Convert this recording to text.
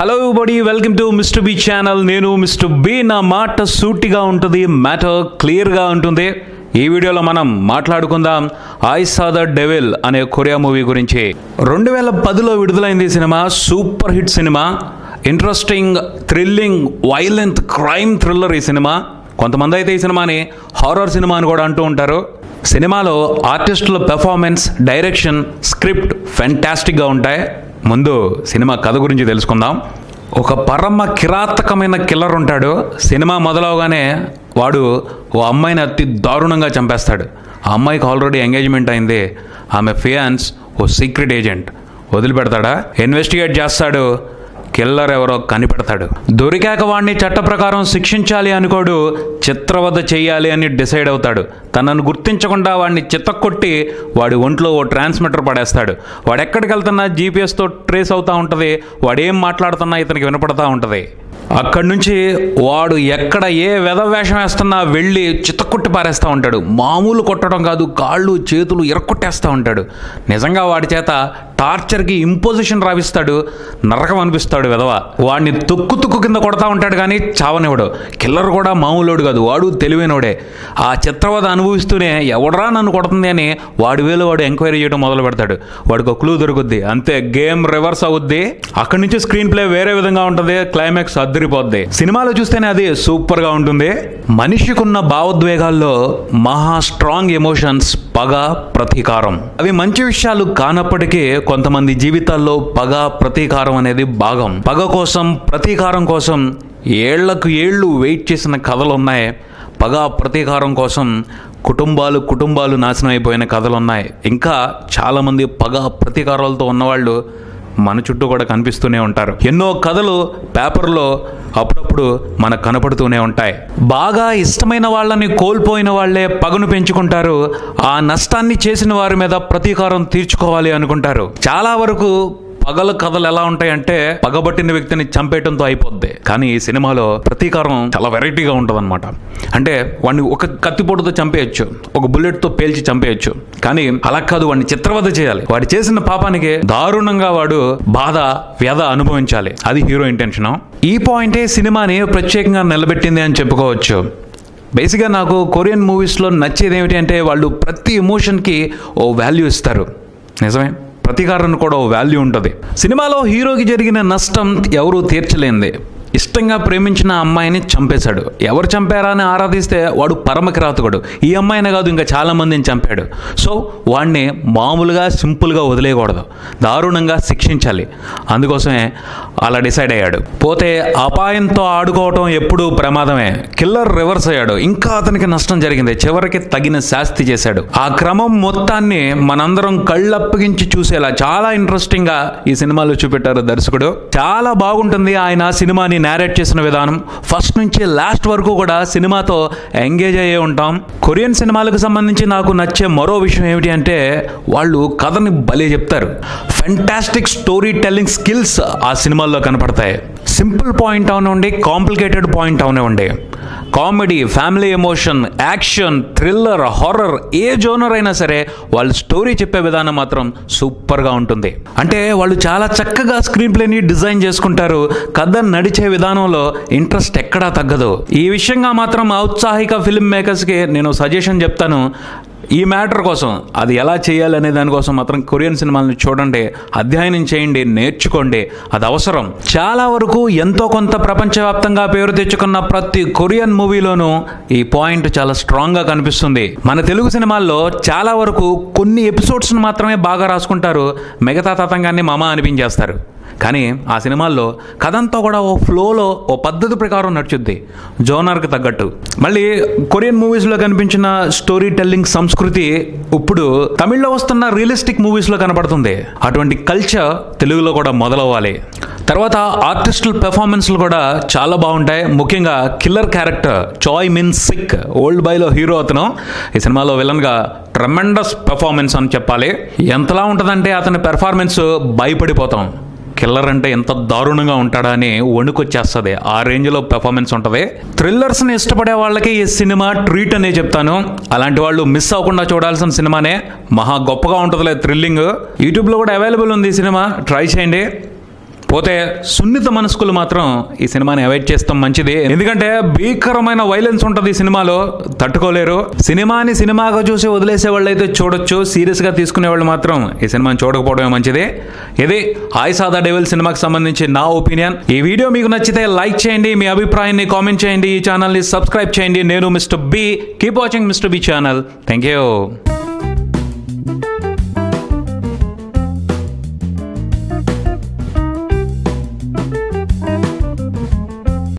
Hello everybody, welcome to mister B channel. నేను mister B. నా మాట సూటిగా ఉంటుంది, మ్యాటర్ క్లియర్గా ఉంటుంది. ఈ వీడియోలో మనం మాట్లాడుకుందాం ఐ సా ద డెవిల్ అనే కొరియా మూవీ గురించి. 2010లో విడుదలైంది ఈ cinema. Super hit cinema. Interesting, thrilling, violent crime thriller ఈ సినిమా. కొంతమంది అయితే ఈ సినిమాని హారర్ సినిమా అని కూడా అంటూ ఉంటారు. సినిమాలో ఆర్టిస్టుల పెర్ఫార్మెన్స్, డైరెక్షన్, స్క్రిప్ట్ ఫెంటాస్టిక్గా ఉంటాయి. ముందు సినిమా కథ గురించి తెలుసుకుందాం. ఒక పరమ కిరాతకమైన కిల్లర్ ఉంటాడు. సినిమా మొదలవగానే వాడు ఓ అమ్మాయిని అతి దారుణంగా చంపేస్తాడు. ఆ అమ్మాయికి ఆల్రెడీ ఎంగేజ్మెంట్ అయింది. ఆమె ఫియాన్స్ ఓ సీక్రెట్ ఏజెంట్. వదిలిపెడతాడా? ఇన్వెస్టిగేట్ చేస్తాడు. కిల్లర్ ఎవరో కనిపెడతాడు. దొరికాక వాడిని చట్ట ప్రకారం శిక్షించాలి అనుకోడు, చిత్రవధ చేయాలి అని డిసైడ్ అవుతాడు. తనను గుర్తించకుండా వాడిని చిత్తకొట్టి వాడి ఒంట్లో ఓ ట్రాన్స్మిటర్ పడేస్తాడు. వాడు ఎక్కడికి వెళ్తున్నా జీపీఎస్తో ట్రేస్ అవుతూ ఉంటుంది. వాడు ఏం మాట్లాడుతున్నా ఇతనికి వినపడతా ఉంటుంది. అక్కడి నుంచి వాడు ఎక్కడ ఏ వేషం వేస్తున్నా వెళ్ళి చిత్తకొట్టి పారేస్తూ ఉంటాడు. మామూలు కొట్టడం కాదు, కాళ్ళు చేతులు ఇరక్కొట్టేస్తూ ఉంటాడు. నిజంగా వాడి చేత టార్చర్కి ఇంపోజిషన్ రావిస్తాడు. నరకం అనిపిస్తాడు వెధవ. వాడిని తుక్కు కింద కొడతా ఉంటాడు కానీ చావనివాడు. కిల్లర్ కూడా మామూలుడు కాదు, వాడు తెలివైనోడే. ఆ చిత్రవధ అనుభవిస్తూనే ఎవడరా నన్ను కొడుతుంది అని వాడి వేలు వాడు ఎంక్వైరీ చేయడం మొదలు పెడతాడు. వాడికి ఒక క్లూ దొరుకుద్ది, అంతే గేమ్ రివర్స్ అవుద్ది. అక్కడి నుంచి స్క్రీన్ ప్లే వేరే విధంగా ఉంటుంది. క్లైమాక్స్ అద్దరిపోద్ది. సినిమాలో చూస్తేనే అది సూపర్గా ఉంటుంది. మనిషికున్న భావోద్వేగాల్లో మహా స్ట్రాంగ్ ఎమోషన్స్ పగ, ప్రతీకారం. అవి మంచి విషయాలు కానప్పటికీ కొంతమంది జీవితాల్లో పగ, ప్రతీకారం అనేది భాగం. పగ కోసం, ప్రతీకారం కోసం ఏళ్లకు ఏళ్ళు వెయిట్ చేసిన కథలు ఉన్నాయి. పగ, ప్రతీకారం కోసం కుటుంబాలు నాశనం అయిపోయిన కథలు ఉన్నాయి. ఇంకా చాలామంది పగ, ప్రతీకారాలతో ఉన్నవాళ్ళు మన చుట్టూ కూడా కనిపిస్తూనే ఉంటారు. ఎన్నో కథలు పేపర్లో అప్పుడప్పుడు మనకు కనపడుతూనే ఉంటాయి. బాగా ఇష్టమైన వాళ్ళని కోల్పోయిన వాళ్లే పగను పెంచుకుంటారు. ఆ నష్టాన్ని చేసిన వారి మీద ప్రతీకారం తీర్చుకోవాలి అనుకుంటారు. చాలా వరకు పగల కథలు ఎలా ఉంటాయంటే పగబట్టిన వ్యక్తిని చంపేయటంతో అయిపోద్ది. కానీ ఈ సినిమాలో ప్రతీకారం చాలా వెరైటీగా ఉంటుంది అనమాట. అంటే వాడిని ఒక కత్తిపోటుతో చంపేయచ్చు, ఒక బుల్లెట్తో పేల్చి చంపేయచ్చు. కానీ అలా కాదు, వాడిని చిత్రవధ చేయాలి. వాడు చేసిన పాపానికి దారుణంగా వాడు బాధ, వ్యధ అనుభవించాలి. అది హీరో ఇంటెన్షన్. ఈ పాయింటే సినిమాని ప్రత్యేకంగా నిలబెట్టింది అని చెప్పుకోవచ్చు. బేసిక్గా నాకు కొరియన్ మూవీస్లో నచ్చేది ఏమిటి అంటే వాళ్ళు ప్రతి ఎమోషన్కి ఓ వాల్యూ ఇస్తారు. నిజమే, ప్రతీకారాన్ని కూడా ఓ వాల్యూ ఉంటుంది. సినిమాలో హీరోకి జరిగిన నష్టం ఎవరూ తీర్చలేనిది. ఇష్టంగా ప్రేమించిన అమ్మాయిని చంపేశాడు. ఎవరు చంపారా అని ఆరాధిస్తే వాడు పరమకిరాతకుడు. ఈ అమ్మాయినే కాదు, ఇంకా చాలా మందిని చంపాడు. సో వాడిని మామూలుగా సింపుల్గా వదిలేయకూడదు, దారుణంగా శిక్షించాలి. అందుకోసమే అలా డిసైడ్ అయ్యాడు. పోతే అపాయంతో ఆడుకోవటం ఎప్పుడూ ప్రమాదమే. కిల్లర్ రివర్స్ అయ్యాడు. ఇంకా అతనికి నష్టం జరిగింది. చివరికి తగిన శాస్తి చేశాడు. ఆ క్రమం మొత్తాన్ని మనందరం కళ్ళప్పగించి చూసేలా చాలా ఇంట్రెస్టింగ్ గా ఈ సినిమాలో చూపెట్టారు దర్శకుడు. చాలా బాగుంటుంది ఆయన సినిమాని నేరేట్ చేసిన విధానం. ఫస్ట్ నుంచి లాస్ట్ వరకు కూడా సినిమాతో ఎంగేజ్ అయ్యే ఉంటాం. కొరియన్ సినిమాలకు సంబంధించి నాకు నచ్చే మరో విషయం ఏమిటి అంటే వాళ్ళు కథని భలే చెప్తారు. ఫెంటాస్టిక్ స్టోరీ టెల్లింగ్ స్కిల్స్ ఆ సినిమాల్లో కనపడతాయి. సింపుల్ పాయింట్ అవనివ్వండి, కాంప్లికేటెడ్ పాయింట్ అవనివ్వండి, comedy, family emotion, action, thriller, horror, ఏ జోనర్ అయినా సరే వాళ్ళు స్టోరీ చెప్పే విధానం మాత్రం సూపర్గా ఉంటుంది. అంటే వాళ్ళు చాలా చక్కగా స్క్రీన్ ప్లేని డిజైన్ చేసుకుంటారు. కథ నడిచే విధానంలో ఇంట్రెస్ట్ ఎక్కడా తగ్గదు. ఈ విషయంగా మాత్రం ఔత్సాహిక ఫిల్మ్ మేకర్స్కి నేను సజెషన్ చెప్తాను. ఈ మ్యాటర్ కోసం, అది ఎలా చేయాలి అనే దానికోసం మాత్రం కొరియన్ సినిమాలను చూడండి, అధ్యయనం చేయండి, నేర్చుకోండి. అది అవసరం. చాలా వరకు ఎంతో కొంత ప్రపంచవ్యాప్తంగా పేరు తెచ్చుకున్న ప్రతి కొరియన్ మూవీలోనూ ఈ పాయింట్ చాలా స్ట్రాంగ్గా కనిపిస్తుంది. మన తెలుగు సినిమాల్లో చాలా వరకు కొన్ని ఎపిసోడ్స్ని మాత్రమే బాగా రాసుకుంటారు, మిగతా తతంగాన్ని మమ అనిపించేస్తారు. కానీ ఆ సినిమాల్లో కథంతా కూడా ఓ ఫ్లోలో, ఓ పద్ధతి ప్రకారం నడుచుద్ది, జోనర్కి తగ్గట్టు. మళ్ళీ కొరియన్ మూవీస్లో కనిపించిన స్టోరీ టెల్లింగ్ సంస్కృతి ఇప్పుడు తమిళ్లో వస్తున్న రియలిస్టిక్ మూవీస్లో కనపడుతుంది. అటువంటి కల్చర్ తెలుగులో కూడా మొదలవ్వాలి. తర్వాత ఆర్టిస్టుల పెర్ఫార్మెన్స్లు కూడా చాలా బాగుంటాయి. ముఖ్యంగా కిల్లర్ క్యారెక్టర్ చాయ్ మిన్ సిక్, ఓల్డ్ బాయ్లో హీరో అతను. ఈ సినిమాలో విలన్గా ట్రెమెండస్ పెర్ఫార్మెన్స్ అని చెప్పాలి. ఎంతలా ఉంటుందంటే అతని పెర్ఫార్మెన్స్ భయపడిపోతాం. కిల్లర్ అంటే ఎంత దారుణంగా ఉంటాడా అని వణుకొచ్చేస్తుంది. ఆ రేంజ్లో పెర్ఫార్మెన్స్ ఉంటుంది. థ్రిల్లర్స్ని ఇష్టపడే వాళ్ళకి ఈ సినిమా ట్రీట్ అనే చెప్తాను. అలాంటి వాళ్ళు మిస్ అవ్వకుండా చూడాల్సిన సినిమానే. మహా గొప్పగా ఉంటుందిలే థ్రిల్లింగ్. యూట్యూబ్లో కూడా అవైలబుల్ ఉంది ఈ సినిమా, ట్రై చేయండి. పోతే సున్నిత మనస్కులు మాత్రం ఈ సినిమాని అవాయిడ్ చేస్తాం మంచిది. ఎందుకంటే భీకరమైన వైలెన్స్ ఉంటుంది ఈ సినిమాలో, తట్టుకోలేరు. సినిమాని సినిమాగా చూసి వదిలేసే వాళ్ళు అయితే చూడొచ్చు, సీరియస్ గా తీసుకునే వాళ్ళు మాత్రం ఈ సినిమాని చూడకపోవడమే మంచిది. ఇది ఐ సా ద డెవిల్ సినిమాకి సంబంధించి నా ఒపీనియన్. ఈ వీడియో మీకు నచ్చితే లైక్ చేయండి, మీ అభిప్రాయాన్ని కామెంట్ చేయండి, ఈ ఛానల్ ని సబ్స్క్రైబ్ చేయండి. నేను mister B. Keep watching mister B channel. Thank you.